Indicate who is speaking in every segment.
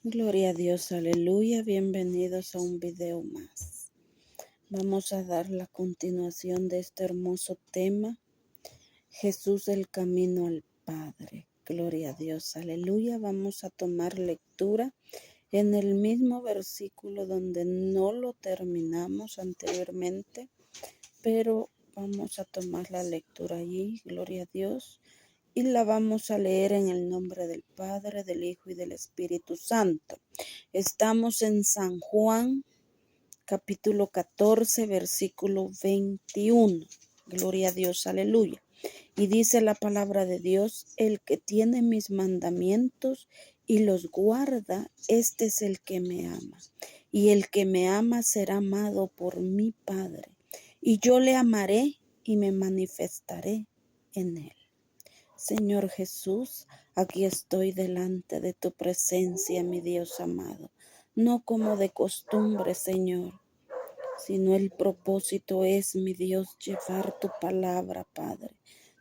Speaker 1: Gloria a Dios, aleluya, bienvenidos a un video más. Vamos a dar la continuación de este hermoso tema, Jesús el camino al Padre. Gloria a Dios, aleluya. Vamos a tomar lectura en el mismo versículo donde no lo terminamos anteriormente, pero vamos a tomar la lectura allí, gloria a Dios. Y la vamos a leer en el nombre del Padre, del Hijo y del Espíritu Santo. Estamos en San Juan, capítulo 14, versículo 21. Gloria a Dios, aleluya. Y dice la palabra de Dios: el que tiene mis mandamientos y los guarda, este es el que me ama. Y el que me ama será amado por mi Padre. Y yo le amaré y me manifestaré en él. Señor Jesús, aquí estoy delante de tu presencia, mi Dios amado. No como de costumbre, Señor, sino el propósito es, mi Dios, llevar tu palabra, Padre.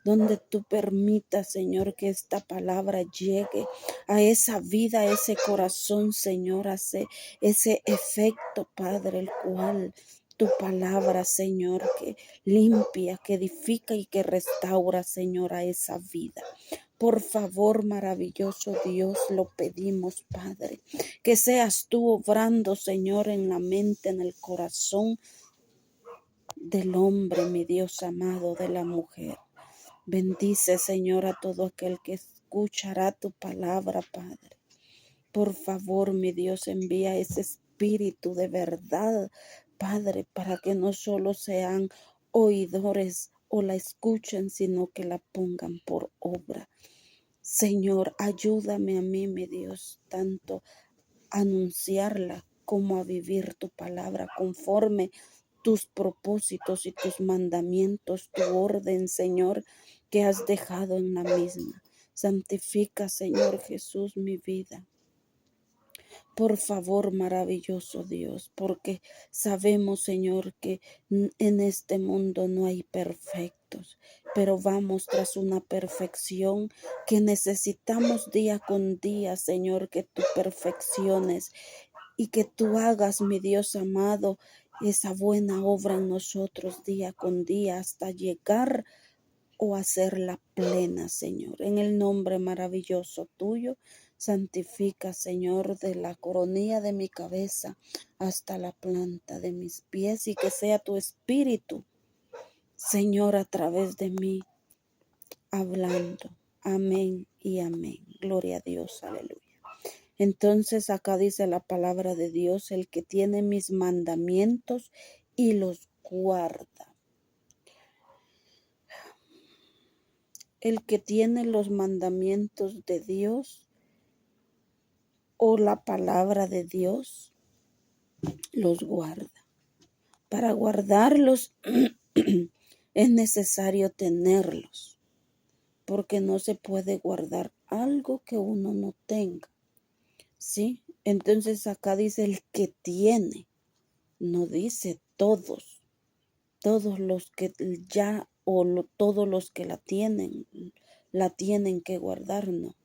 Speaker 1: Donde tú permitas, Señor, que esta palabra llegue a esa vida, a ese corazón, Señor, a ese efecto, Padre, el cual tu palabra, Señor, que limpia, que edifica y que restaura, Señor, a esa vida. Por favor, maravilloso Dios, lo pedimos, Padre, que seas tú obrando, Señor, en la mente, en el corazón del hombre, mi Dios amado, de la mujer. Bendice, Señor, a todo aquel que escuchará tu palabra, Padre. Por favor, mi Dios, envía ese espíritu de verdad, Padre, para que no solo sean oidores o la escuchen, sino que la pongan por obra. Señor, ayúdame a mí, mi Dios, tanto a anunciarla como a vivir tu palabra conforme tus propósitos y tus mandamientos, tu orden, Señor, que has dejado en la misma. Santifica, Señor Jesús, mi vida. Por favor, maravilloso Dios, porque sabemos, Señor, que en este mundo no hay perfectos, pero vamos tras una perfección que necesitamos día con día, Señor, que tú perfecciones y que tú hagas, mi Dios amado, esa buena obra en nosotros día con día hasta llegar o hacerla plena, Señor. En el nombre maravilloso tuyo, santifica, Señor, de la coronilla de mi cabeza hasta la planta de mis pies, y que sea tu espíritu, Señor, a través de mí, hablando. Amén y amén. Gloria a Dios, aleluya. Entonces acá dice la palabra de Dios: el que tiene mis mandamientos y los guarda. El que tiene los mandamientos de Dios o la palabra de Dios, los guarda. Para guardarlos es necesario tenerlos, porque no se puede guardar algo que uno no tenga. ¿Sí? Entonces acá dice el que tiene, no dice todos los que ya todos los que la tienen que guardar, no.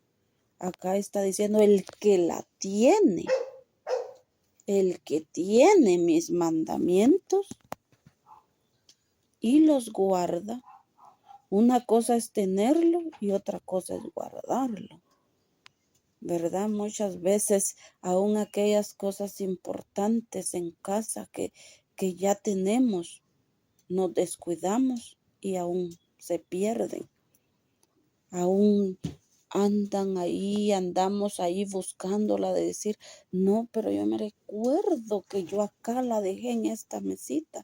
Speaker 1: Acá está diciendo el que la tiene, el que tiene mis mandamientos y los guarda. Una cosa es tenerlo y otra cosa es guardarlo, ¿verdad? Muchas veces aún aquellas cosas importantes en casa que ya tenemos, nos descuidamos y aún se pierden. Aún andamos ahí buscándola, de decir, no, pero yo me recuerdo que yo acá la dejé en esta mesita.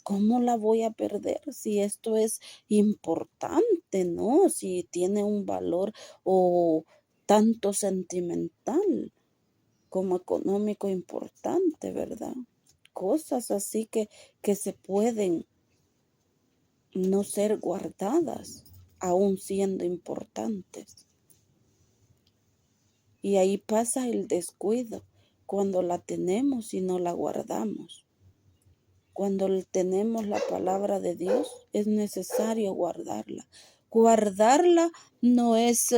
Speaker 1: ¿Cómo la voy a perder si esto es importante, no? Si tiene un valor o tanto sentimental como económico importante, ¿verdad? Cosas así que se pueden no ser guardadas, aún siendo importantes. Y ahí pasa el descuido, cuando la tenemos y no la guardamos. Cuando tenemos la palabra de Dios, es necesario guardarla. Guardarla no es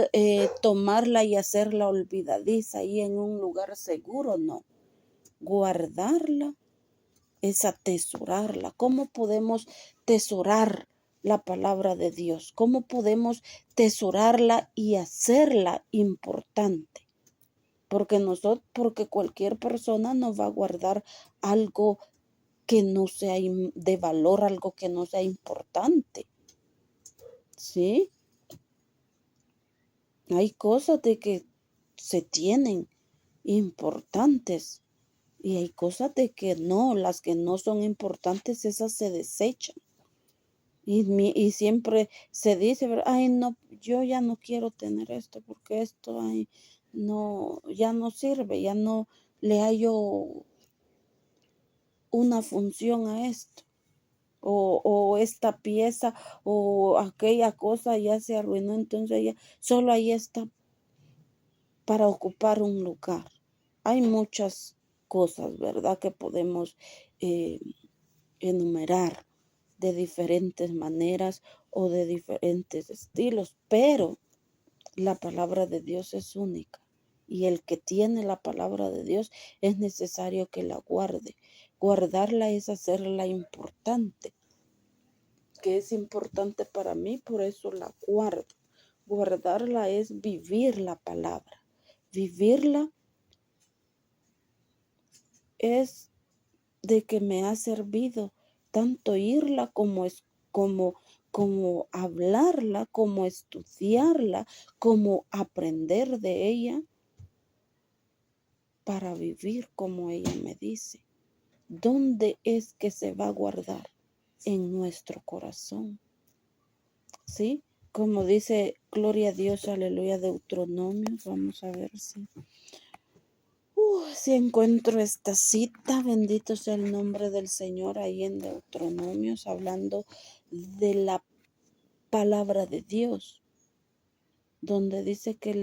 Speaker 1: tomarla y hacerla olvidadiza ahí en un lugar seguro, no. Guardarla es atesorarla. ¿Cómo podemos tesorar la palabra de Dios? ¿Cómo podemos tesorarla y hacerla importante? Porque cualquier persona no va a guardar algo que no sea de valor, algo que no sea importante. ¿Sí? Hay cosas de que se tienen importantes y hay cosas de que no, las que no son importantes, esas se desechan. Y siempre se dice, ay, no, yo ya no quiero tener esto porque esto ay, no, ya no sirve, ya no le hallo una función a esto. O esta pieza o aquella cosa ya se arruinó, entonces ya solo ahí está para ocupar un lugar. Hay muchas cosas, ¿verdad?, que podemos enumerar de diferentes maneras o de diferentes estilos, pero la palabra de Dios es única y el que tiene la palabra de Dios es necesario que la guarde. Guardarla es hacerla importante, que es importante para mí, por eso la guardo. Guardarla es vivir la palabra. Vivirla es de que me ha servido tanto oírla como hablarla, como estudiarla, como aprender de ella para vivir como ella me dice. ¿Dónde es que se va a guardar? En nuestro corazón. ¿Sí? Como dice, gloria a Dios, aleluya, Deuteronomio. Vamos a ver si encuentro esta cita. Bendito sea el nombre del Señor ahí en Deuteronomios, hablando de la palabra de Dios, donde dice que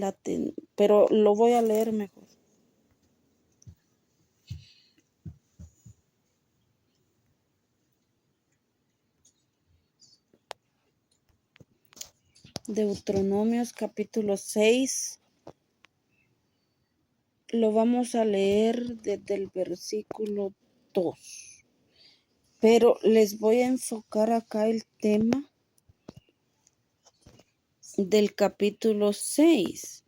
Speaker 1: pero lo voy a leer mejor. Deuteronomios capítulo 6. Lo vamos a leer desde el versículo 2. Pero les voy a enfocar acá el tema del capítulo 6.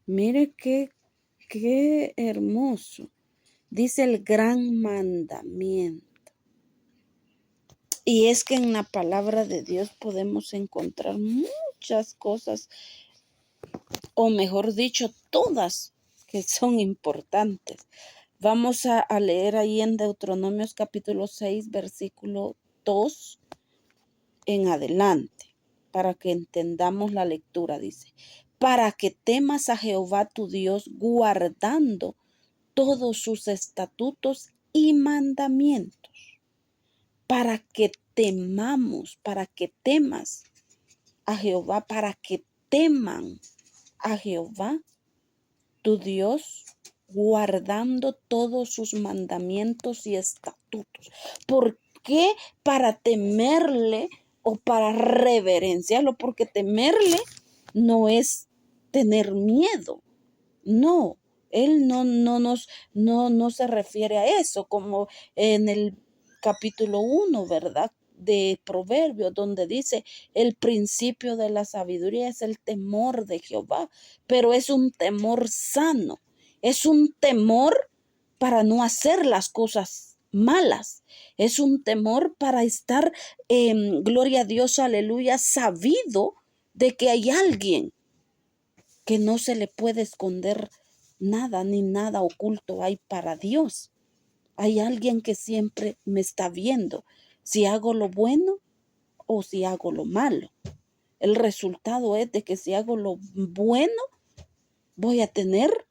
Speaker 1: Mire qué hermoso. Dice el gran mandamiento. Y es que en la palabra de Dios podemos encontrar muchas cosas, o mejor dicho, todas que son importantes. Vamos a leer ahí en Deuteronomios capítulo 6, versículo 2 en adelante, para que entendamos la lectura. Dice, para que temas a Jehová tu Dios, guardando todos sus estatutos y mandamientos, para que temas a Jehová, para que teman a Jehová tu Dios, guardando todos sus mandamientos y estatutos. ¿Por qué? Para temerle o para reverenciarlo, porque temerle no es tener miedo, no. Él no se refiere a eso, como en el capítulo 1, ¿verdad?, de Proverbios, donde dice, el principio de la sabiduría es el temor de Jehová, pero es un temor sano, es un temor para no hacer las cosas malas, es un temor para estar, gloria a Dios, aleluya, sabido de que hay alguien que no se le puede esconder nada ni nada oculto hay para Dios. Hay alguien que siempre me está viendo si hago lo bueno o si hago lo malo. El resultado es de que si hago lo bueno, voy a tener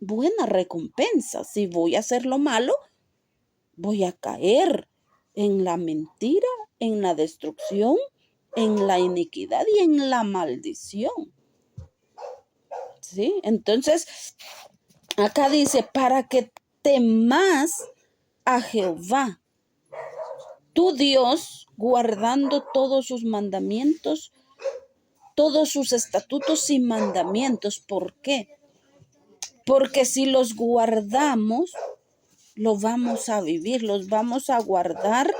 Speaker 1: buena recompensa. Si voy a hacer lo malo, voy a caer en la mentira, en la destrucción, en la iniquidad y en la maldición. ¿Sí? Entonces, acá dice, para que temas a Jehová, tu Dios, guardando todos sus mandamientos todos sus estatutos y mandamientos. ¿Por qué? Porque si los guardamos, los vamos a vivir, los vamos a guardar.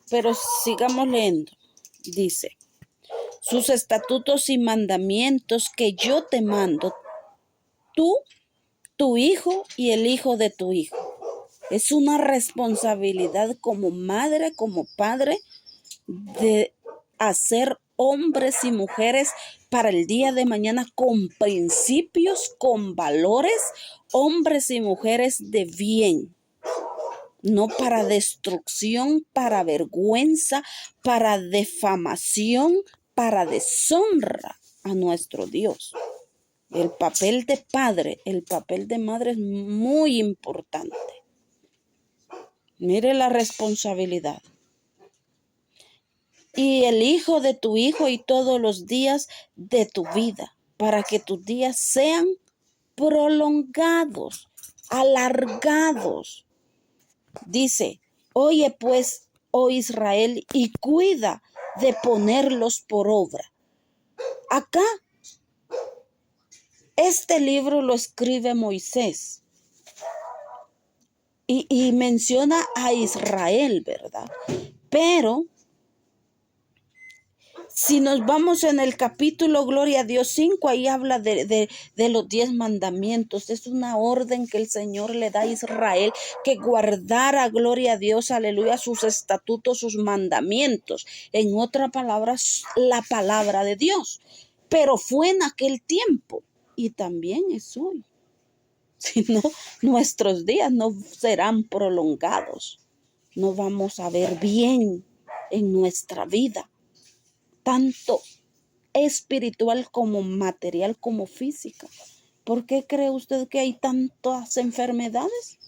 Speaker 1: Pero sigamos leyendo. Dice, sus estatutos y mandamientos que yo te mando, tú, tu hijo y el hijo de tu hijo. Es una responsabilidad como madre, como padre, de hacer hombres y mujeres para el día de mañana con principios, con valores, hombres y mujeres de bien. No para destrucción, para vergüenza, para defamación, para deshonra a nuestro Dios. El papel de padre, el papel de madre es muy importante. Mire la responsabilidad. Y el hijo de tu hijo y todos los días de tu vida, para que tus días sean prolongados, alargados. Dice, oye pues, oh Israel, y cuida de ponerlos por obra. Acá, este libro lo escribe Moisés y menciona a Israel, ¿verdad? Pero si nos vamos en el capítulo, gloria a Dios, 5, ahí habla de los 10 mandamientos. Es una orden que el Señor le da a Israel, que guardara, gloria a Dios, aleluya, sus estatutos, sus mandamientos. En otras palabras, la palabra de Dios. Pero fue en aquel tiempo y también es hoy. Si no, nuestros días no serán prolongados. No vamos a ver bien en nuestra vida, tanto espiritual como material como física. ¿Por qué cree usted que hay tantas enfermedades?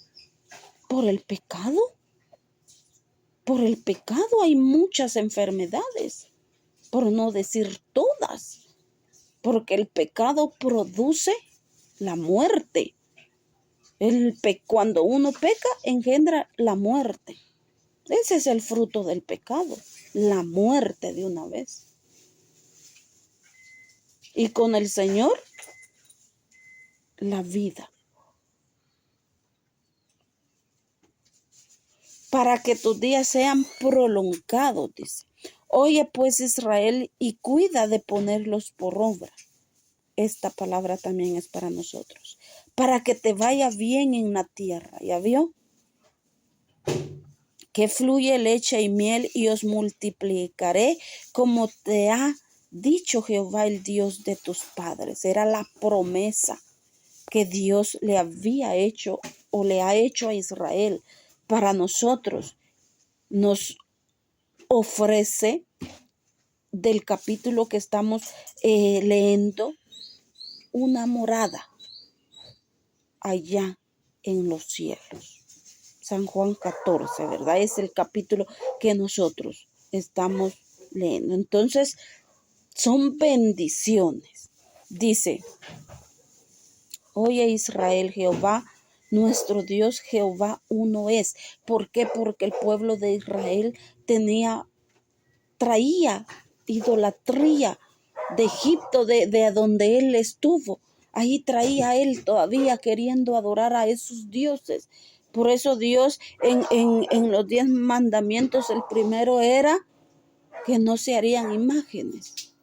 Speaker 1: Por el pecado. Por el pecado hay muchas enfermedades, por no decir todas, porque el pecado produce la muerte. Cuando uno peca, engendra la muerte. Ese es el fruto del pecado, la muerte de una vez. Y con el Señor, la vida. Para que tus días sean prolongados, dice. Oye pues Israel, y cuida de ponerlos por obra. Esta palabra también es para nosotros. Para que te vaya bien en la tierra. ¿Ya vio? Que fluye leche y miel, y os multiplicaré como te ha dicho Jehová, el Dios de tus padres. Era la promesa que Dios le había hecho o le ha hecho a Israel. Para nosotros nos ofrece del capítulo que estamos leyendo una morada allá en los cielos. San Juan 14, ¿verdad? Es el capítulo que nosotros estamos leyendo. Entonces, son bendiciones. Dice, oye Israel, Jehová, nuestro Dios, Jehová uno es. ¿Por qué? Porque el pueblo de Israel traía idolatría de Egipto, de donde él estuvo. Ahí traía él todavía queriendo adorar a esos dioses. Por eso Dios en los 10 mandamientos, el primero era que no se harían imágenes,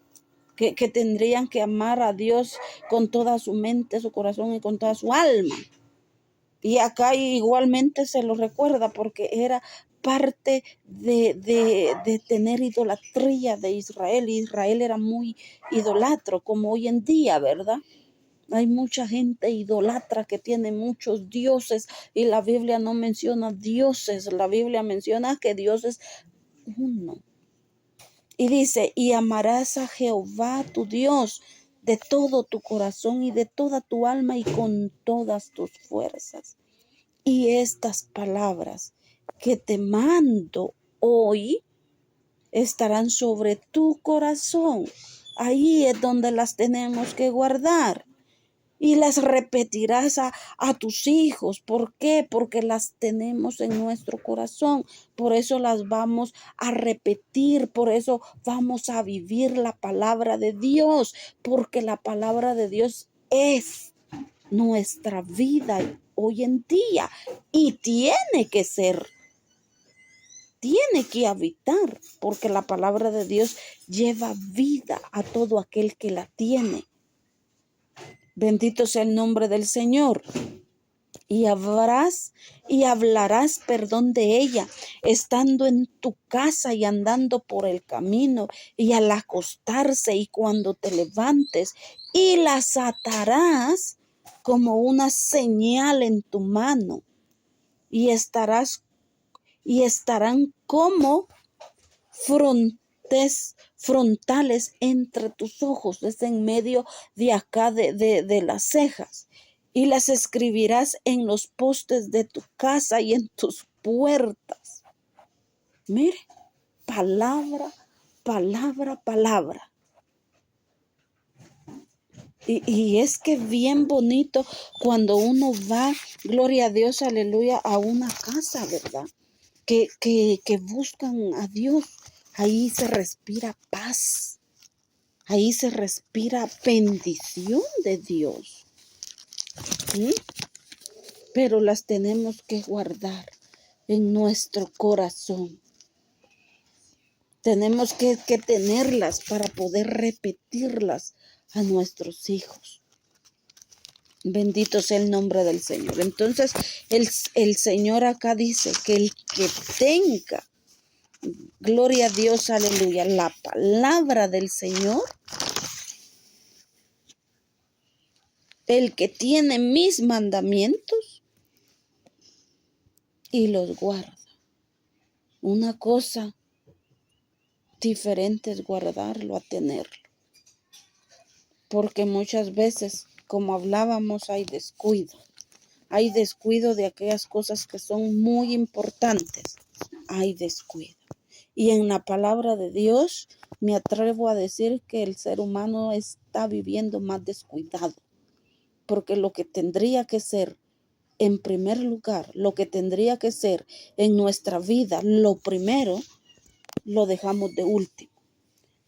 Speaker 1: que tendrían que amar a Dios con toda su mente, su corazón y con toda su alma. Y acá igualmente se lo recuerda porque era parte de tener idolatría de Israel. Israel era muy idolatro, como hoy en día, ¿verdad? Hay mucha gente idolatra que tiene muchos dioses y la Biblia no menciona dioses, la Biblia menciona que Dios es uno. Y dice, y amarás a Jehová tu Dios de todo tu corazón y de toda tu alma y con todas tus fuerzas. Y estas palabras que te mando hoy estarán sobre tu corazón. Ahí es donde las tenemos que guardar. y las repetirás a tus hijos. ¿Por qué? Porque las tenemos en nuestro corazón. Por eso las vamos a repetir. Por eso vamos a vivir la palabra de Dios. Porque la palabra de Dios es nuestra vida hoy en día. Y tiene que ser. Tiene que habitar. Porque la palabra de Dios lleva vida a todo aquel que la tiene. Bendito sea el nombre del Señor. Y hablarás de ella, estando en tu casa y andando por el camino, y al acostarse y cuando te levantes, y las atarás como una señal en tu mano, y estarán como frontales entre tus ojos, es en medio de acá de las cejas, y las escribirás en los postes de tu casa y en tus puertas. Mire, palabra, palabra, palabra. Y es que bien bonito cuando uno va, gloria a Dios, aleluya, a una casa, ¿verdad? Que buscan a Dios. Ahí se respira paz. Ahí se respira bendición de Dios. Pero las tenemos que guardar en nuestro corazón. Tenemos que tenerlas para poder repetirlas a nuestros hijos. Bendito sea el nombre del Señor. Entonces, el Señor acá dice que el que tenga, gloria a Dios, aleluya, la palabra del Señor, el que tiene mis mandamientos y los guarda. Una cosa diferente es guardarlo a tenerlo. Porque muchas veces, como hablábamos, hay descuido. Hay descuido de aquellas cosas que son muy importantes. Hay descuido. Y en la palabra de Dios me atrevo a decir que el ser humano está viviendo más descuidado. Porque lo que tendría que ser en primer lugar, lo que tendría que ser en nuestra vida, lo primero, lo dejamos de último.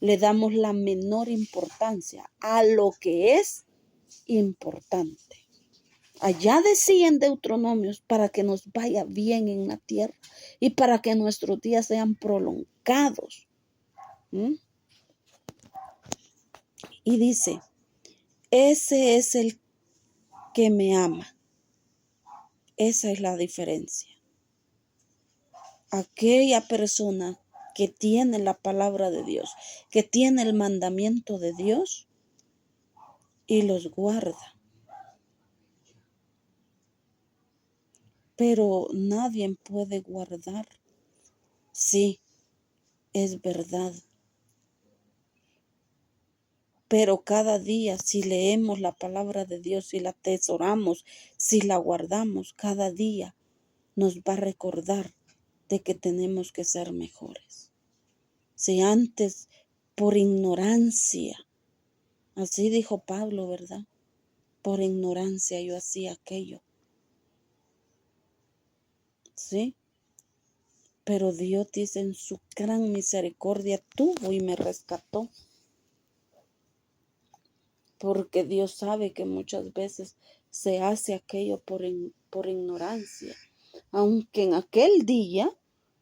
Speaker 1: Le damos la menor importancia a lo que es importante. Allá decía en Deuteronomios, para que nos vaya bien en la tierra y para que nuestros días sean prolongados. Y dice, ese es el que me ama. Esa es la diferencia. Aquella persona que tiene la palabra de Dios, que tiene el mandamiento de Dios y los guarda. Pero nadie puede guardar. Sí, es verdad. Pero cada día, si leemos la palabra de Dios, si la atesoramos, si la guardamos, cada día nos va a recordar de que tenemos que ser mejores. Si antes, por ignorancia, así dijo Pablo, ¿verdad? Por ignorancia yo hacía aquello. ¿Sí? Pero Dios dice en su gran misericordia tuvo y me rescató. Porque Dios sabe que muchas veces se hace aquello por ignorancia. Aunque en aquel día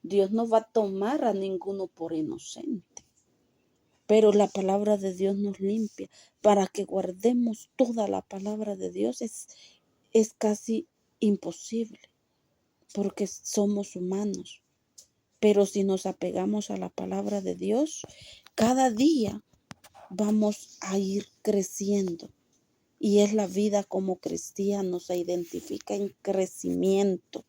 Speaker 1: Dios no va a tomar a ninguno por inocente. Pero la palabra de Dios nos limpia. Para que guardemos toda la palabra de Dios es casi imposible. Porque somos humanos. Pero si nos apegamos a la palabra de Dios, cada día vamos a ir creciendo. Y es la vida como cristianos, se identifica en crecimiento.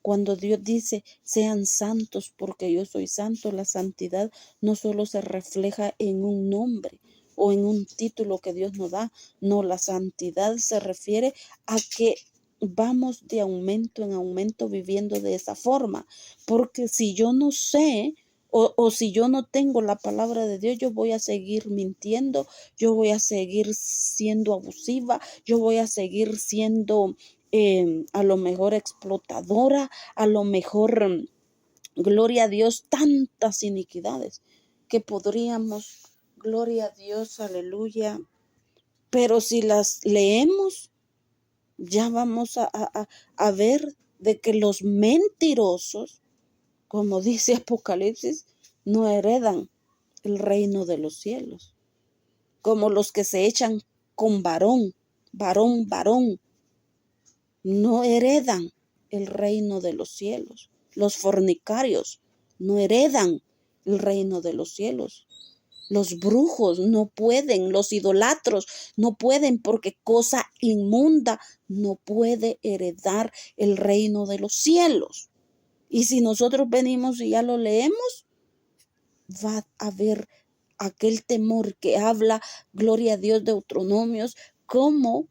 Speaker 1: Cuando Dios dice, sean santos porque yo soy santo, la santidad no solo se refleja en un nombre o en un título que Dios nos da. No, la santidad se refiere a que vamos de aumento en aumento viviendo de esa forma. Porque si yo no sé O si yo no tengo la palabra de Dios, yo voy a seguir mintiendo, yo voy a seguir siendo abusiva, yo voy a seguir siendo a lo mejor explotadora, a lo mejor, gloria a Dios, tantas iniquidades que podríamos, gloria a Dios, aleluya. Pero si las leemos, ya vamos a ver de que los mentirosos, como dice Apocalipsis, no heredan el reino de los cielos. Como los que se echan con varón, no heredan el reino de los cielos. Los fornicarios no heredan el reino de los cielos. Los brujos no pueden, los idolatros no pueden, porque cosa inmunda no puede heredar el reino de los cielos. Y si nosotros venimos y ya lo leemos, va a haber aquel temor que habla, gloria a Dios, Deuteronomios, como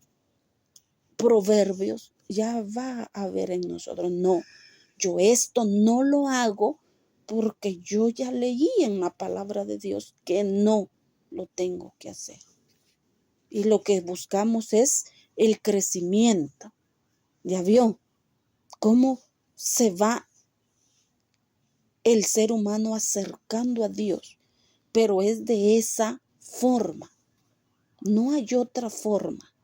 Speaker 1: Proverbios, ya va a haber en nosotros. No, yo esto no lo hago porque yo ya leí en la palabra de Dios que no lo tengo que hacer. Y lo que buscamos es el crecimiento. ¿Ya vio cómo se va el ser humano acercando a Dios? Pero es de esa forma. No hay otra forma.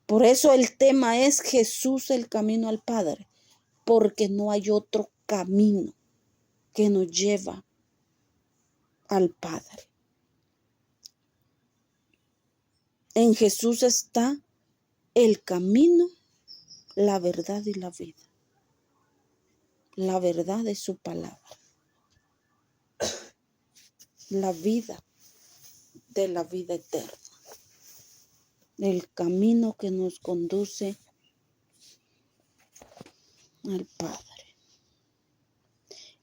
Speaker 1: Por eso el tema es Jesús, el camino al Padre, porque no hay otro camino que nos lleva al Padre. En Jesús está el camino, la verdad y la vida. La verdad es su palabra. La vida de la vida eterna. El camino que nos conduce al Padre.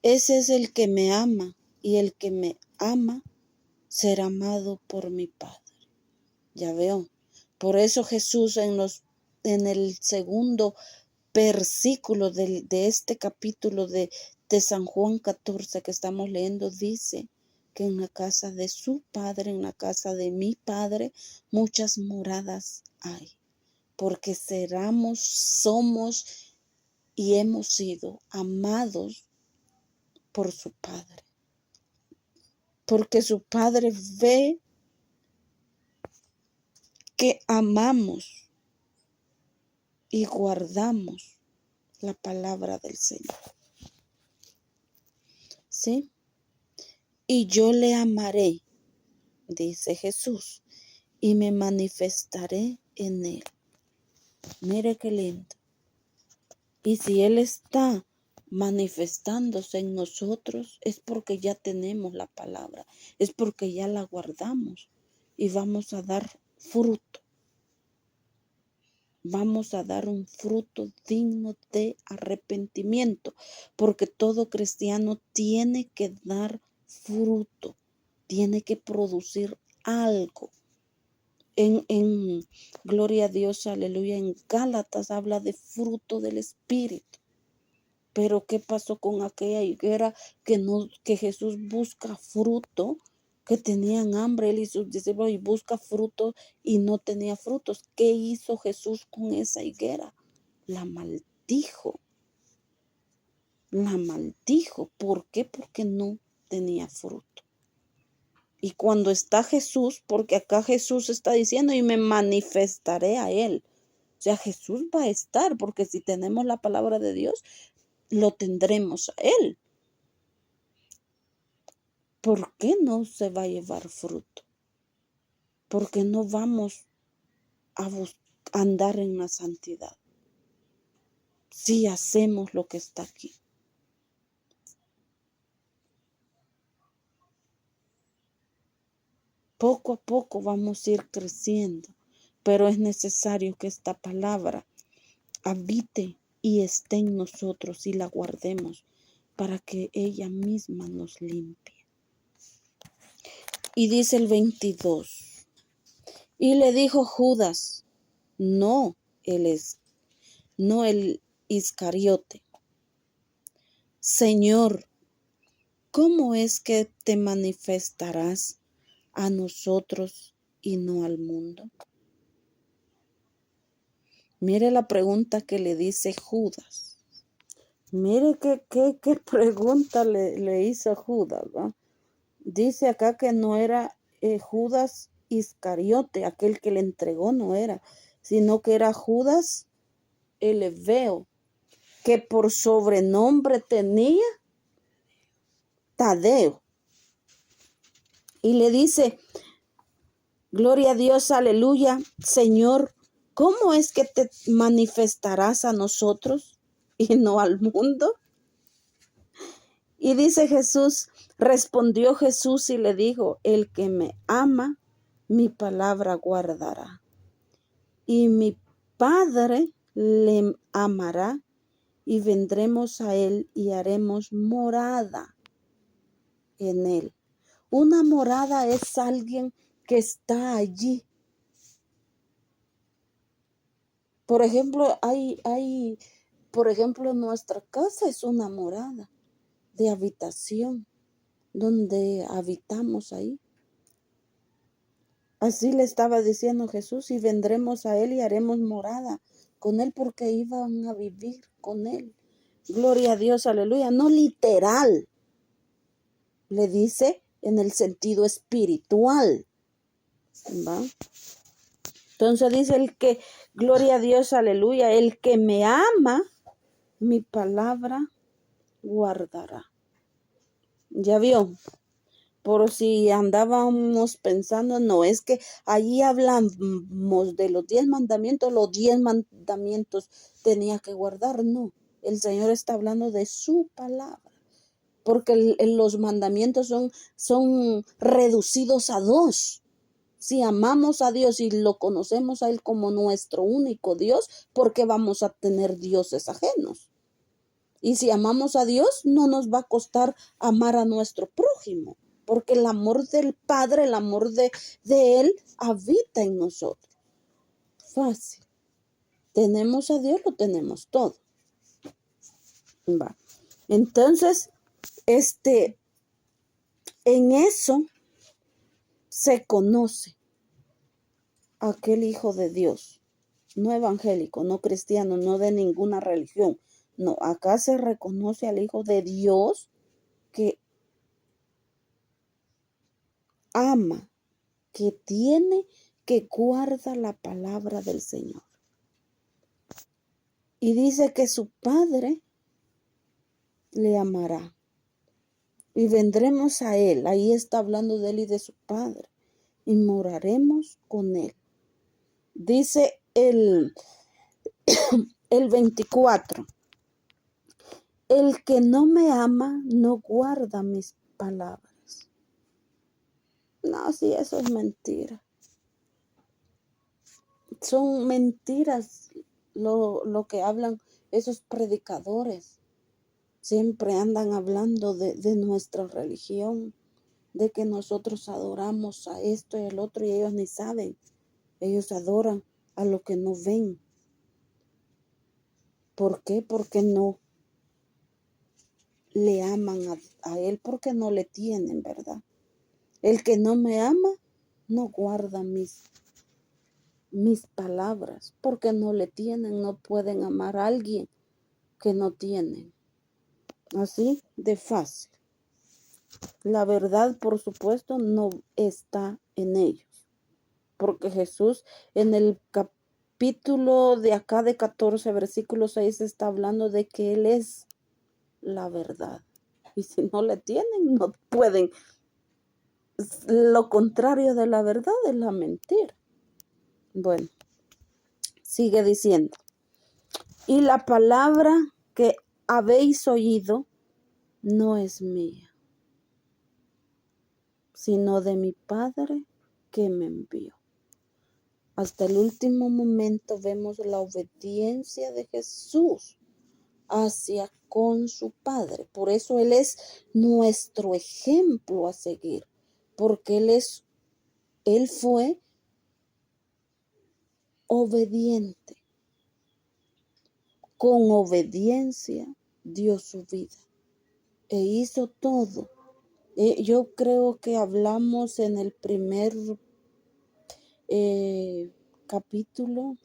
Speaker 1: Ese es el que me ama, y el que me ama será amado por mi Padre. Ya veo. Por eso Jesús en el segundo versículo de este capítulo de San Juan 14 que estamos leyendo, dice que en la casa de su Padre, en la casa de mi Padre, muchas moradas hay. Porque somos y hemos sido amados por su Padre. Porque su Padre ve que amamos y guardamos la palabra del Señor. ¿Sí? Y yo le amaré, dice Jesús, y me manifestaré en él. Mire qué lindo. Y si Él está manifestándose en nosotros, es porque ya tenemos la palabra, es porque ya la guardamos y vamos a dar fruto. Vamos a dar un fruto digno de arrepentimiento, porque todo cristiano tiene que dar fruto, tiene que producir algo. En gloria a Dios, aleluya, en Gálatas habla de fruto del Espíritu. Pero ¿qué pasó con aquella higuera que Jesús busca fruto? Que tenían hambre él y sus discípulos, y busca fruto y no tenía frutos. ¿Qué hizo Jesús con esa higuera? La maldijo. La maldijo. ¿Por qué? Porque no tenía fruto. Y cuando está Jesús, porque acá Jesús está diciendo, y me manifestaré a él. O sea, Jesús va a estar, porque si tenemos la palabra de Dios, lo tendremos a él. ¿Por qué no se va a llevar fruto? Porque no vamos a andar en la santidad si hacemos lo que está aquí. Poco a poco vamos a ir creciendo, pero es necesario que esta palabra habite y esté en nosotros y la guardemos para que ella misma nos limpie. Y dice el 22, y le dijo Judas, no el Iscariote, Señor, ¿cómo es que te manifestarás a nosotros y no al mundo? Mire la pregunta que le dice Judas. Mire qué pregunta le hizo Judas, ¿va? Dice acá que no era Judas Iscariote, aquel que le entregó, no era, sino que era Judas el Hebreo, que por sobrenombre tenía Tadeo. Y le dice, gloria a Dios, aleluya, Señor, ¿cómo es que te manifestarás a nosotros y no al mundo? Y dice Jesús, respondió Jesús y le dijo, el que me ama, mi palabra guardará. Y mi Padre le amará y vendremos a él y haremos morada en él. Una morada es alguien que está allí. Por ejemplo, nuestra casa es una morada de habitación donde habitamos ahí. Así le estaba diciendo Jesús, y vendremos a él y haremos morada con él, porque iban a vivir con él. Gloria a Dios, aleluya. No literal, le dice en el sentido espiritual, ¿va? Entonces dice el que, gloria a Dios, aleluya, el que me ama, mi palabra guardará. ¿Ya vio? Por si andábamos pensando, no, es que allí hablamos de los 10 mandamientos, los 10 mandamientos tenía que guardar. No, el Señor está hablando de su palabra, porque los mandamientos son reducidos a 2. Si amamos a Dios y lo conocemos a Él como nuestro único Dios, ¿por qué vamos a tener dioses ajenos? Y si amamos a Dios, no nos va a costar amar a nuestro prójimo, porque el amor del Padre, el amor de Él habita en nosotros. Fácil. Tenemos a Dios, lo tenemos todo. Va. Entonces, en eso se conoce aquel Hijo de Dios, no evangélico, no cristiano, no de ninguna religión. No, acá se reconoce al Hijo de Dios que ama, que tiene, que guarda la palabra del Señor. Y dice que su Padre le amará. Y vendremos a Él. Ahí está hablando de Él y de su Padre. Y moraremos con Él. Dice el 24. El que no me ama no guarda mis palabras. No, sí, eso es mentira. Son mentiras lo que hablan esos predicadores. Siempre andan hablando de nuestra religión, de que nosotros adoramos a esto y al otro, y ellos ni saben. Ellos adoran a lo que no ven. ¿Por qué? Porque no le aman a Él, porque no le tienen, ¿verdad? El que no me ama no guarda mis palabras, porque no le tienen, no pueden amar a alguien que no tienen. Así de fácil. La verdad, por supuesto, no está en ellos, porque Jesús en el capítulo de acá de 14, versículo 6, está hablando de que Él es la verdad. Y si no le tienen, no pueden. Lo contrario de la verdad es la mentira. Bueno, sigue diciendo. Y la palabra que habéis oído no es mía, sino de mi Padre que me envió. Hasta el último momento vemos la obediencia de Jesús hacia con su Padre. Por eso Él es nuestro ejemplo a seguir, porque Él fue obediente. Con obediencia dio su vida e hizo todo Yo creo que hablamos en el primer capítulo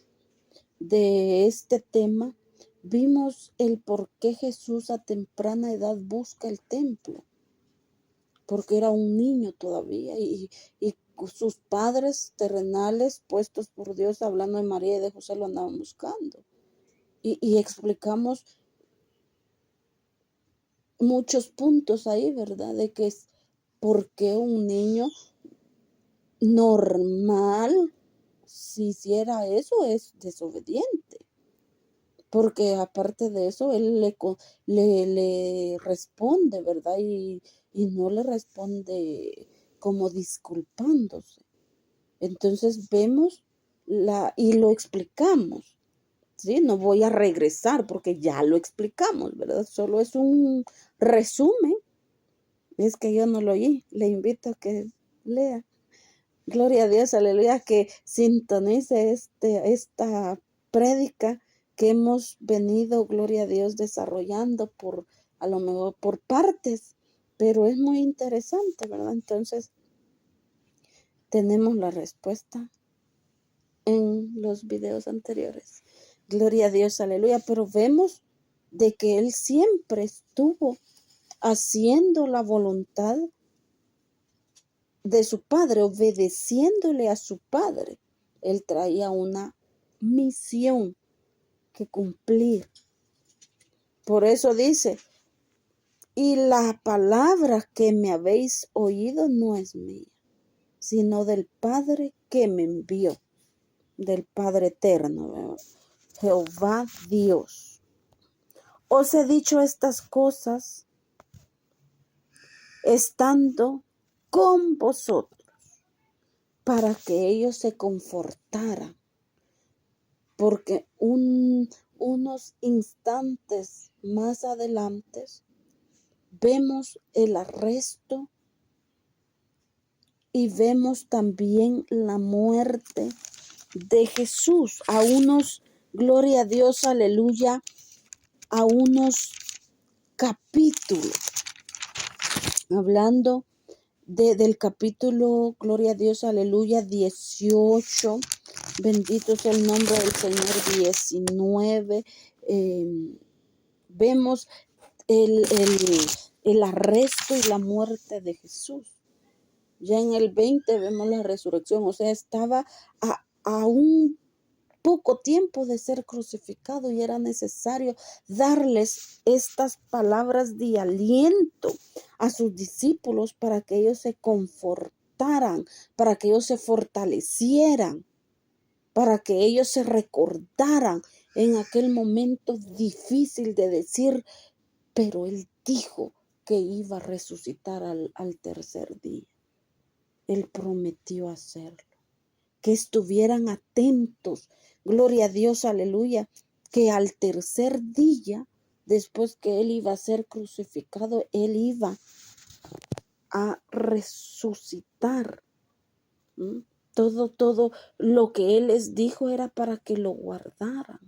Speaker 1: de este tema, vimos el por qué Jesús a temprana edad busca el templo, porque era un niño todavía y sus padres terrenales puestos por Dios, hablando de María y de José, lo andaban buscando. Y explicamos muchos puntos ahí, ¿verdad? De que es por qué un niño normal, si hiciera eso, es desobediente. Porque aparte de eso, él le responde, ¿verdad? Y no le responde como disculpándose. Entonces vemos y lo explicamos, ¿sí? No voy a regresar porque ya lo explicamos, ¿verdad? Solo es un resumen. Es que yo no lo oí. Le invito a que lea. Gloria a Dios, aleluya, que sintonice esta prédica que hemos venido, gloria a Dios, desarrollando a lo mejor por partes, pero es muy interesante, ¿verdad? Entonces, tenemos la respuesta en los videos anteriores. Gloria a Dios, aleluya, pero vemos de que él siempre estuvo haciendo la voluntad de su padre, obedeciéndole a su padre. Él traía una misión que cumplir. Por eso dice, y la palabra que me habéis oído no es mía, sino del Padre que me envió, del Padre eterno, ¿verdad? Jehová Dios. Os he dicho estas cosas estando con vosotros, para que ellos se confortaran. Porque unos instantes más adelante vemos el arresto y vemos también la muerte de Jesús. A unos, gloria a Dios, aleluya, a unos capítulos. Hablando del capítulo, gloria a Dios, aleluya, 18. Bendito sea el nombre del Señor. 19. Vemos el arresto y la muerte de Jesús. Ya en el 20 vemos la resurrección. O sea, estaba a un poco tiempo de ser crucificado y era necesario darles estas palabras de aliento a sus discípulos para que ellos se confortaran, para que ellos se fortalecieran, para que ellos se recordaran en aquel momento difícil de decir, pero él dijo que iba a resucitar al tercer día. Él prometió hacerlo. Que estuvieran atentos. Gloria a Dios, aleluya. Que al tercer día, después que él iba a ser crucificado, él iba a resucitar. Todo lo que él les dijo era para que lo guardaran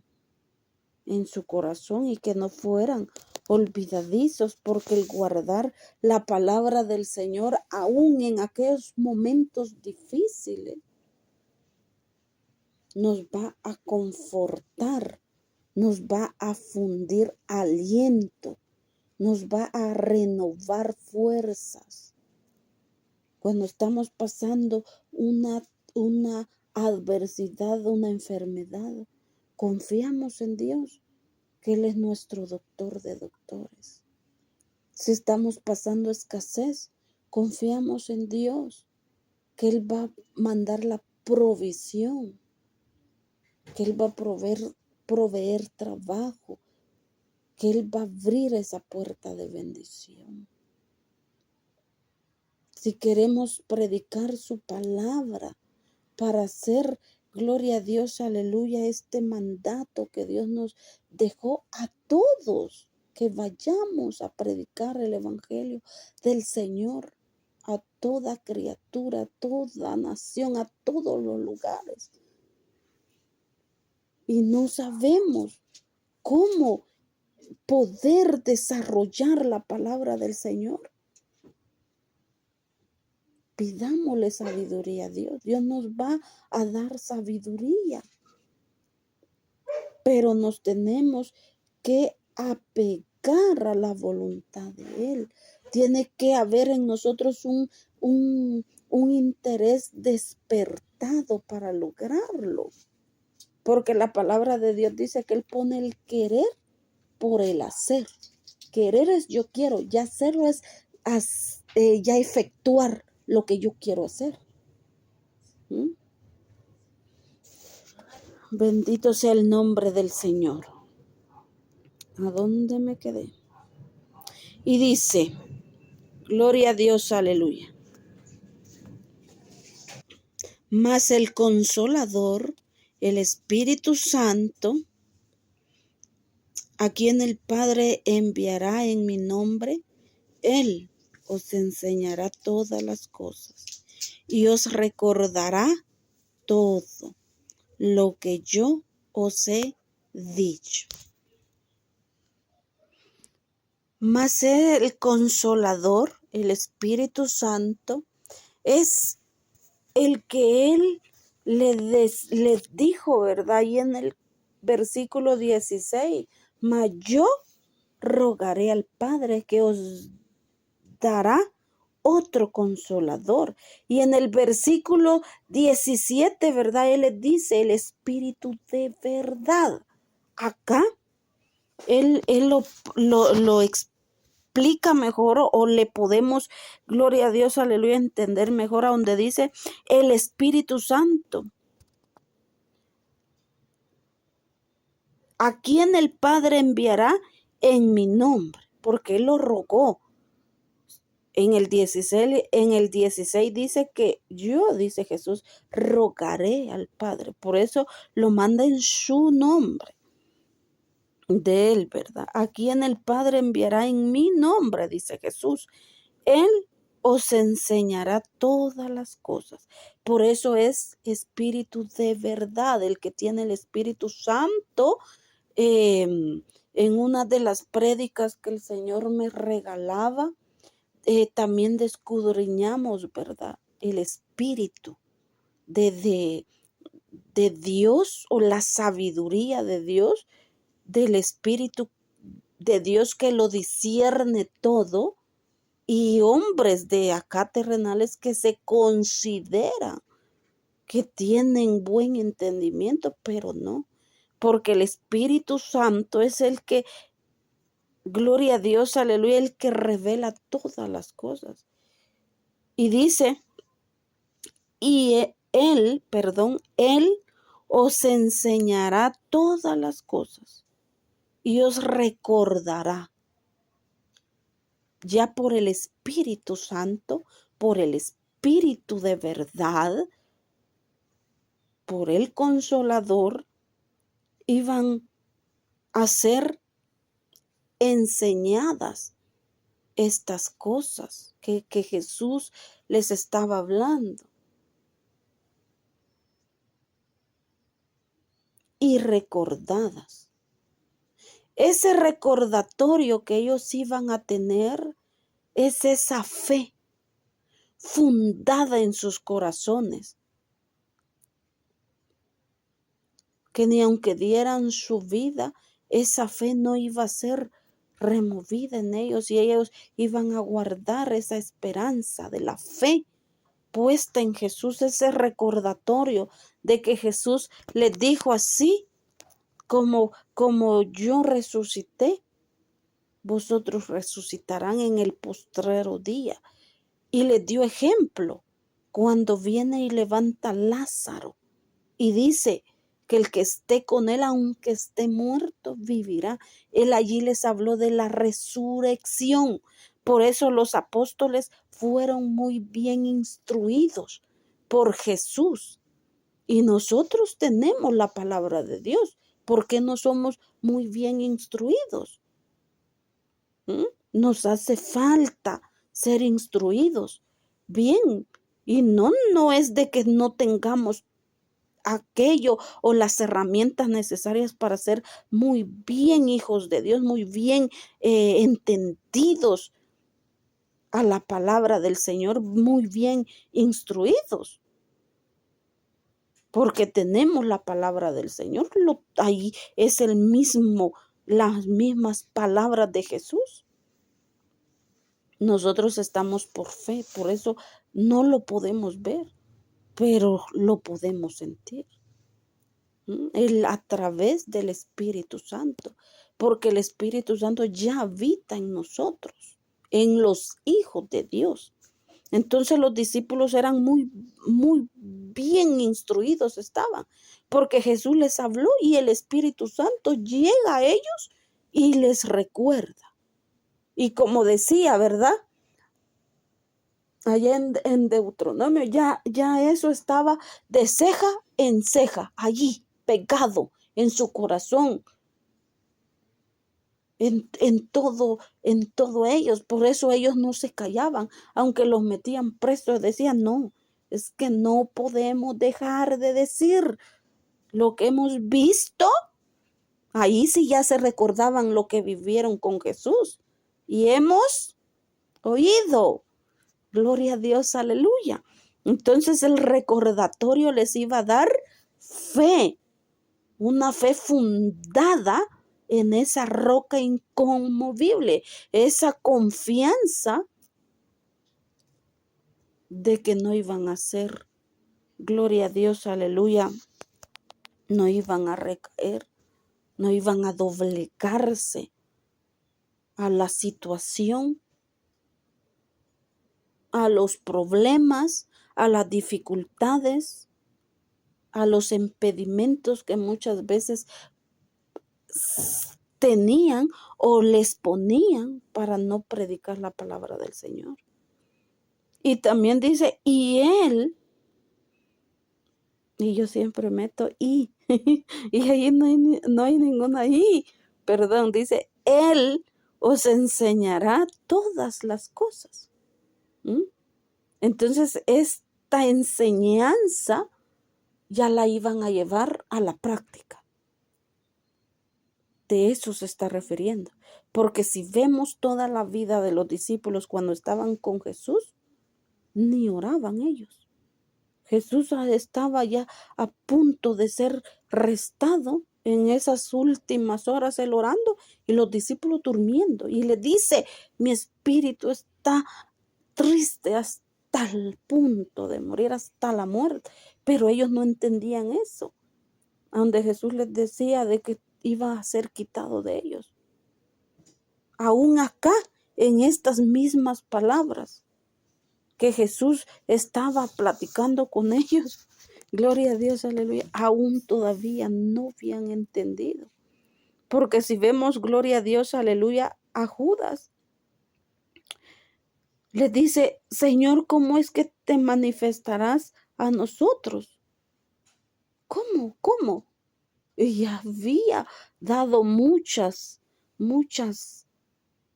Speaker 1: en su corazón y que no fueran olvidadizos, porque el guardar la palabra del Señor aún en aquellos momentos difíciles nos va a confortar, nos va a fundir aliento, nos va a renovar fuerzas. Cuando estamos pasando una adversidad, una enfermedad, confiamos en Dios, que Él es nuestro doctor de doctores. Si estamos pasando escasez, confiamos en Dios, que Él va a mandar la provisión, que Él va a proveer trabajo, que Él va a abrir esa puerta de bendición. Si queremos predicar su palabra para hacer, gloria a Dios, aleluya, este mandato que Dios nos dejó a todos, que vayamos a predicar el evangelio del Señor a toda criatura, a toda nación, a todos los lugares. Y no sabemos cómo poder desarrollar la palabra del Señor. pidámosle sabiduría a Dios. Dios nos va a dar sabiduría, pero nos tenemos que apegar a la voluntad de Él. Tiene que haber en nosotros un interés despertado para lograrlo, porque la palabra de Dios dice que Él pone el querer por el hacer. Querer es yo quiero, ya hacerlo es ya efectuar lo que yo quiero hacer. ¿Mm? Bendito sea el nombre del Señor. ¿A dónde me quedé? Y dice, gloria a Dios, aleluya. Mas el Consolador, el Espíritu Santo, a quien el Padre enviará en mi nombre, Él os enseñará todas las cosas y os recordará todo lo que yo os he dicho. Mas el Consolador, el Espíritu Santo, es el que Él les dijo, ¿verdad? Y en el versículo 16, mas yo rogaré al Padre que os dará otro Consolador. Y en el versículo 17, ¿verdad? Él les dice, el Espíritu de verdad. Acá Él lo explica mejor o le podemos, gloria a Dios, aleluya, entender mejor a donde dice el Espíritu Santo, a quien el Padre enviará en mi nombre, porque Él lo rogó. En el 16 dice que yo, dice Jesús, rogaré al Padre. Por eso lo manda en su nombre de Él, ¿verdad? A quien el Padre enviará en mi nombre, dice Jesús. Él os enseñará todas las cosas. Por eso es Espíritu de verdad, el que tiene el Espíritu Santo. En una de las prédicas que el Señor me regalaba, también descudriñamos, ¿verdad? El Espíritu de Dios, o la sabiduría de Dios, del Espíritu de Dios que lo discierne todo. Y hombres de acá terrenales que se consideran que tienen buen entendimiento, pero no, porque el Espíritu Santo es el que, gloria a Dios, aleluya, el que revela todas las cosas. Y dice, Él os enseñará todas las cosas y os recordará. Ya por el Espíritu Santo, por el Espíritu de verdad, por el Consolador, iban a ser enseñadas estas cosas que Jesús les estaba hablando. Y recordadas. Ese recordatorio que ellos iban a tener es esa fe fundada en sus corazones, que ni aunque dieran su vida, esa fe no iba a ser removida en ellos, y ellos iban a guardar esa esperanza de la fe puesta en Jesús, ese recordatorio de que Jesús les dijo, así como yo resucité, vosotros resucitarán en el postrero día. Y les dio ejemplo cuando viene y levanta a Lázaro y dice que el que esté con él, aunque esté muerto, vivirá. Él allí les habló de la resurrección. Por eso los apóstoles fueron muy bien instruidos por Jesús. Y nosotros tenemos la palabra de Dios. ¿Por qué no somos muy bien instruidos? Nos hace falta ser instruidos bien. Y no es de que no tengamos aquello o las herramientas necesarias para ser muy bien hijos de Dios, muy bien entendidos a la palabra del Señor muy bien instruidos, porque tenemos la palabra del Señor. Ahí es las mismas palabras de Jesús. Nosotros estamos por fe, por eso no lo podemos ver, pero lo podemos sentir. A través del Espíritu Santo, porque el Espíritu Santo ya habita en nosotros, en los hijos de Dios. Entonces los discípulos eran muy, muy bien instruidos estaban, porque Jesús les habló y el Espíritu Santo llega a ellos y les recuerda. Y como decía, ¿verdad? Allá en Deuteronomio, ya eso estaba de ceja en ceja, allí, pegado en su corazón, en todo ellos. Por eso ellos no se callaban, aunque los metían presos, decían, no, es que no podemos dejar de decir lo que hemos visto. Ahí sí ya se recordaban lo que vivieron con Jesús y hemos oído. Gloria a Dios, aleluya. Entonces el recordatorio les iba a dar fe, una fe fundada en esa roca inconmovible, esa confianza de que no iban a ser, gloria a Dios, aleluya, no iban a recaer, no iban a doblegarse a la situación, a los problemas, a las dificultades, a los impedimentos que muchas veces tenían o les ponían para no predicar la palabra del Señor. Y también dice, y él, y yo siempre meto y ahí no hay ninguna y, perdón, dice, él os enseñará todas las cosas. Entonces, esta enseñanza ya la iban a llevar a la práctica. De eso se está refiriendo. Porque si vemos toda la vida de los discípulos cuando estaban con Jesús, ni oraban ellos. Jesús estaba ya a punto de ser restado en esas últimas horas, él orando y los discípulos durmiendo. Y le dice, mi espíritu está triste hasta el punto de morir, hasta la muerte. Pero ellos no entendían eso. Donde Jesús les decía de que iba a ser quitado de ellos. Aún acá, en estas mismas palabras que Jesús estaba platicando con ellos, gloria a Dios, aleluya, aún todavía no habían entendido. Porque si vemos, gloria a Dios, aleluya, a Judas, le dice, Señor, ¿cómo es que te manifestarás a nosotros? ¿Cómo? Y había dado muchas,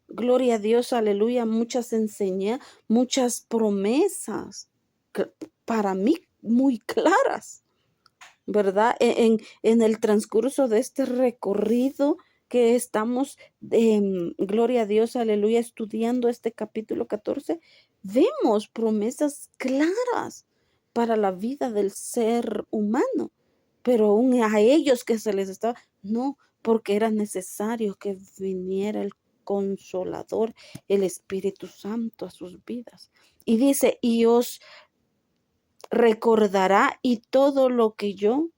Speaker 1: gloria a Dios, aleluya, muchas enseñanzas, muchas promesas, para mí muy claras, ¿verdad? En el transcurso de este recorrido que estamos, gloria a Dios, aleluya, estudiando este capítulo 14, vemos promesas claras para la vida del ser humano, pero aún a ellos que se les estaba, no, porque era necesario que viniera el Consolador, el Espíritu Santo a sus vidas. Y dice, y os recordará todo lo que yo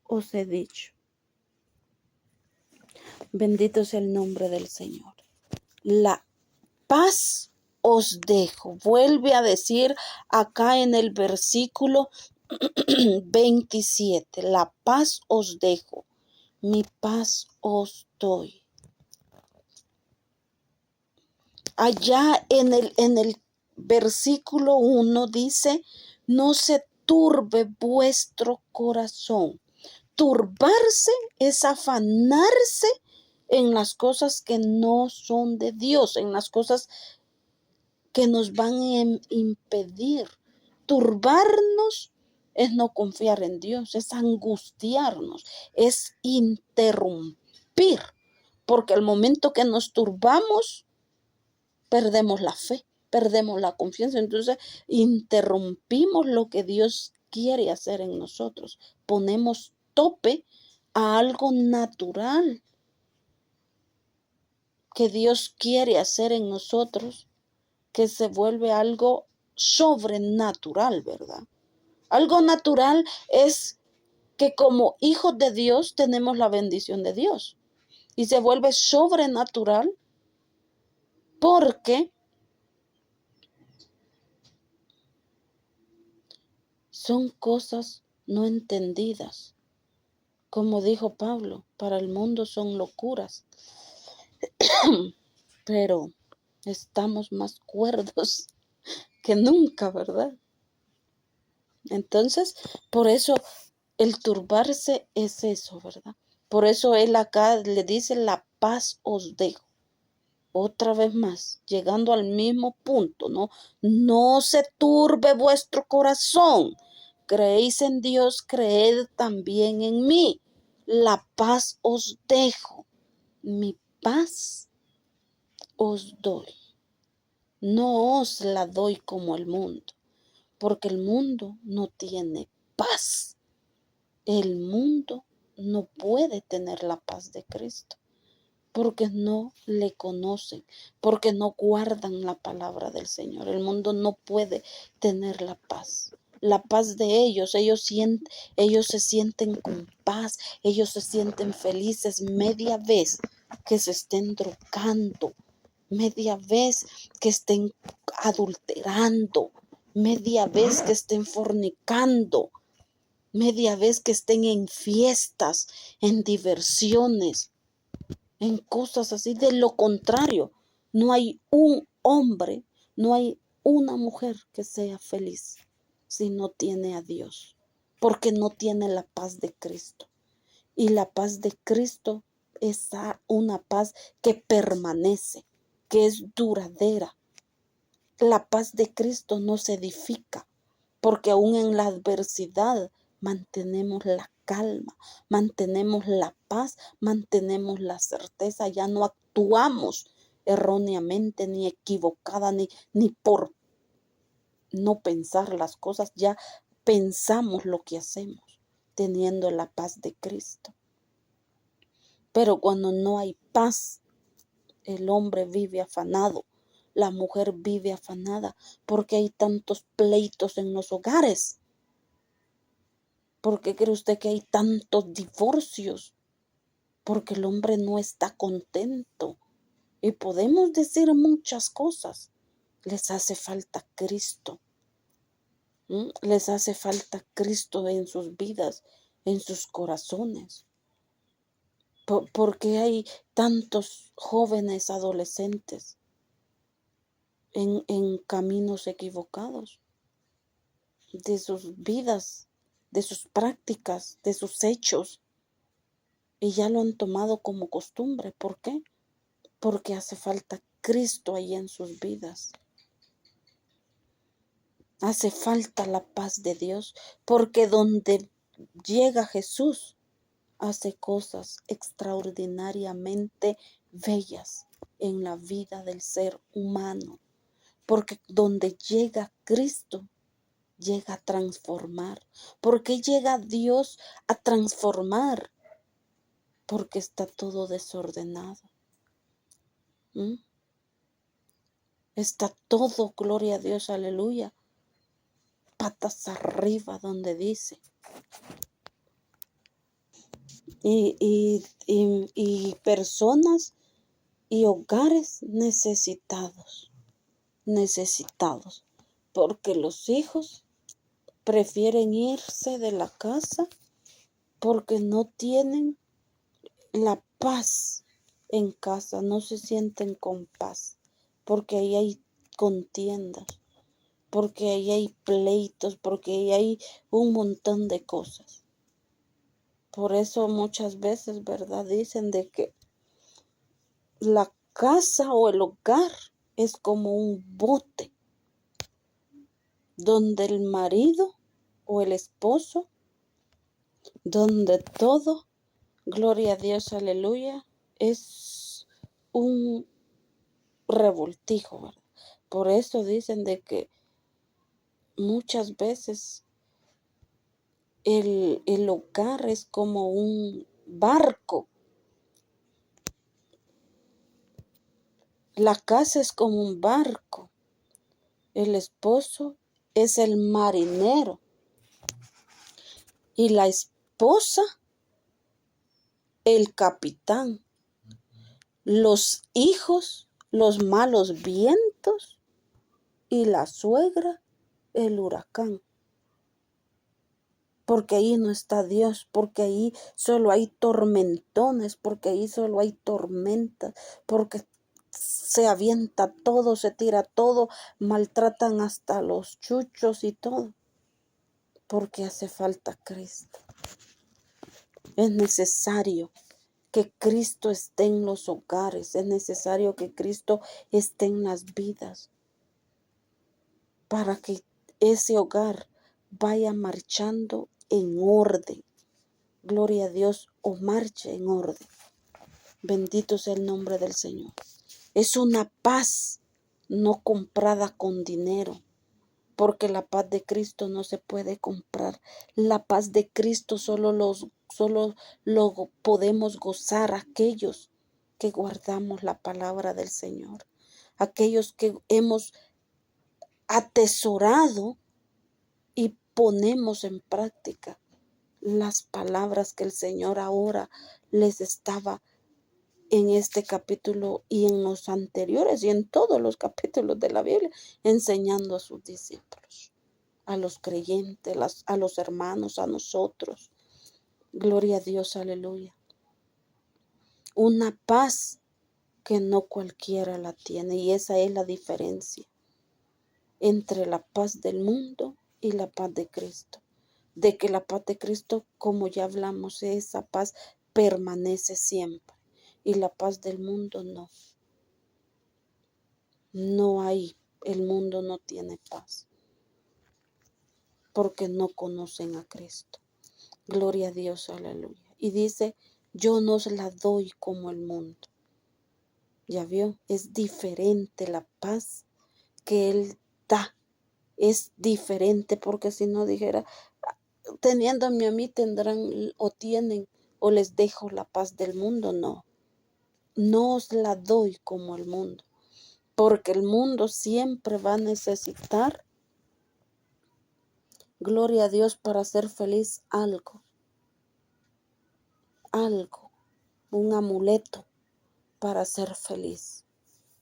Speaker 1: os he dicho. Bendito sea el nombre del Señor. La paz os dejo. Vuelve a decir acá en el versículo 27. La paz os dejo. Mi paz os doy. Allá en el versículo 1 dice, no se turbe vuestro corazón. Turbarse es afanarse en las cosas que no son de Dios, en las cosas que nos van a impedir. Turbarnos es no confiar en Dios, es angustiarnos, es interrumpir porque al momento que nos turbamos, perdemos la fe, perdemos la confianza. Entonces, interrumpimos lo que Dios quiere hacer en nosotros. Ponemos tope a algo natural que Dios quiere hacer en nosotros, que se vuelve algo sobrenatural, ¿verdad? Algo natural es que como hijos de Dios tenemos la bendición de Dios. Y se vuelve sobrenatural porque son cosas no entendidas. Como dijo Pablo, para el mundo son locuras, pero estamos más cuerdos que nunca, ¿verdad? Entonces, por eso el turbarse es eso, ¿verdad? Por eso él acá le dice, la paz os dejo. Otra vez más, llegando al mismo punto, ¿no? No se turbe vuestro corazón. Creéis en Dios, creed también en mí. La paz os dejo. Mi paz os doy. No os la doy como el mundo, porque el mundo no tiene paz. El mundo no puede tener la paz de Cristo, porque no le conocen, porque no guardan la palabra del Señor. El mundo no puede tener la paz. La paz de ellos se sienten con paz, ellos se sienten felices media vez que se estén drogando, media vez que estén adulterando, media vez que estén fornicando, media vez que estén en fiestas, en diversiones, en cosas así. De lo contrario, no hay un hombre, no hay una mujer que sea feliz si no tiene a Dios, porque no tiene la paz de Cristo. Y la paz de Cristo es una paz que permanece, que es duradera. La paz de Cristo no se edifica, porque aún en la adversidad mantenemos la calma, mantenemos la paz, mantenemos la certeza, ya no actuamos erróneamente, ni equivocada, ni por no pensar las cosas, ya pensamos lo que hacemos, teniendo la paz de Cristo. Pero cuando no hay paz, el hombre vive afanado, la mujer vive afanada, porque hay tantos pleitos en los hogares. ¿Por qué cree usted que hay tantos divorcios? Porque el hombre no está contento. Y podemos decir muchas cosas. Les hace falta Cristo. Les hace falta Cristo en sus vidas, en sus corazones. Porque hay tantos jóvenes adolescentes en caminos equivocados de sus vidas, de sus prácticas, de sus hechos. Y ya lo han tomado como costumbre. ¿Por qué? Porque hace falta Cristo ahí en sus vidas. Hace falta la paz de Dios, porque donde llega Jesús, hace cosas extraordinariamente bellas en la vida del ser humano. Porque donde llega Cristo, llega a transformar. ¿Por qué llega Dios a transformar? Porque está todo desordenado. Está todo, gloria a Dios, aleluya, patas arriba, donde dice. Y personas y hogares necesitados, porque los hijos prefieren irse de la casa porque no tienen la paz en casa, no se sienten con paz, porque ahí hay contiendas, porque ahí hay pleitos, porque ahí hay un montón de cosas. Por eso muchas veces, ¿verdad? Dicen de que la casa o el hogar es como un bote donde el marido o el esposo, donde todo, gloria a Dios, aleluya, es un revoltijo, ¿verdad? Por eso dicen de que muchas veces el hogar es como un barco. La casa es como un barco. El esposo es el marinero y la esposa el capitán. Los hijos, los malos vientos y la suegra el huracán. Porque ahí no está Dios, porque ahí solo hay tormentones, porque ahí solo hay tormentas, porque se avienta todo, se tira todo, maltratan hasta los chuchos y todo, porque hace falta Cristo. Es necesario que Cristo esté en los hogares, es necesario que Cristo esté en las vidas, para que ese hogar vaya marchando en orden. Gloria a Dios, o marche en orden. Bendito sea el nombre del Señor. Es una paz no comprada con dinero, porque la paz de Cristo no se puede comprar. La paz de Cristo solo lo podemos gozar aquellos que guardamos la palabra del Señor, aquellos que hemos atesorado y ponemos en práctica las palabras que el Señor ahora les estaba en este capítulo y en los anteriores y en todos los capítulos de la Biblia, enseñando a sus discípulos, a los creyentes, a los hermanos, a nosotros. Gloria a Dios, aleluya. Una paz que no cualquiera la tiene, y esa es la diferencia entre la paz del mundo y la paz de Cristo. De que la paz de Cristo, como ya hablamos, esa paz permanece siempre, y la paz del mundo no. No hay, el mundo no tiene paz, porque no conocen a Cristo. Gloria a Dios, aleluya. Y dice, yo no os la doy como el mundo. Ya vio, es diferente la paz que Él da. Es diferente, porque si no dijera, teniéndome a mí tendrán o tienen o les dejo la paz del mundo. No, no os la doy como el mundo, porque el mundo siempre va a necesitar, gloria a Dios, para ser feliz algo, un amuleto para ser feliz.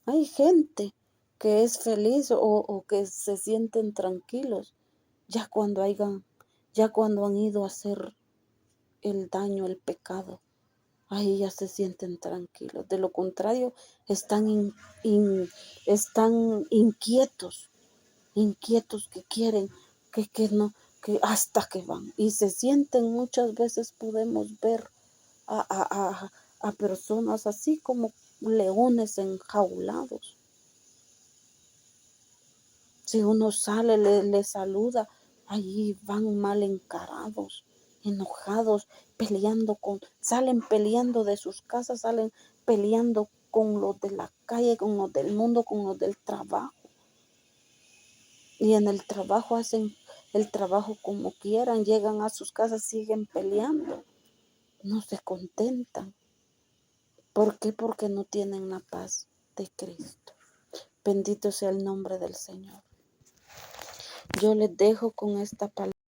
Speaker 1: Hay gente que es feliz o que se sienten tranquilos ya cuando han ido a hacer el daño, el pecado. Ahí ya se sienten tranquilos. De lo contrario, están inquietos que quieren, que no, que hasta que van. Y se sienten, muchas veces podemos ver a personas así como leones enjaulados. Si uno sale, le saluda, allí van mal encarados, enojados, salen peleando de sus casas, salen peleando con los de la calle, con los del mundo, con los del trabajo. Y en el trabajo hacen el trabajo como quieran, llegan a sus casas, siguen peleando, no se contentan. ¿Por qué? Porque no tienen la paz de Cristo. Bendito sea el nombre del Señor. Yo les dejo con esta palabra.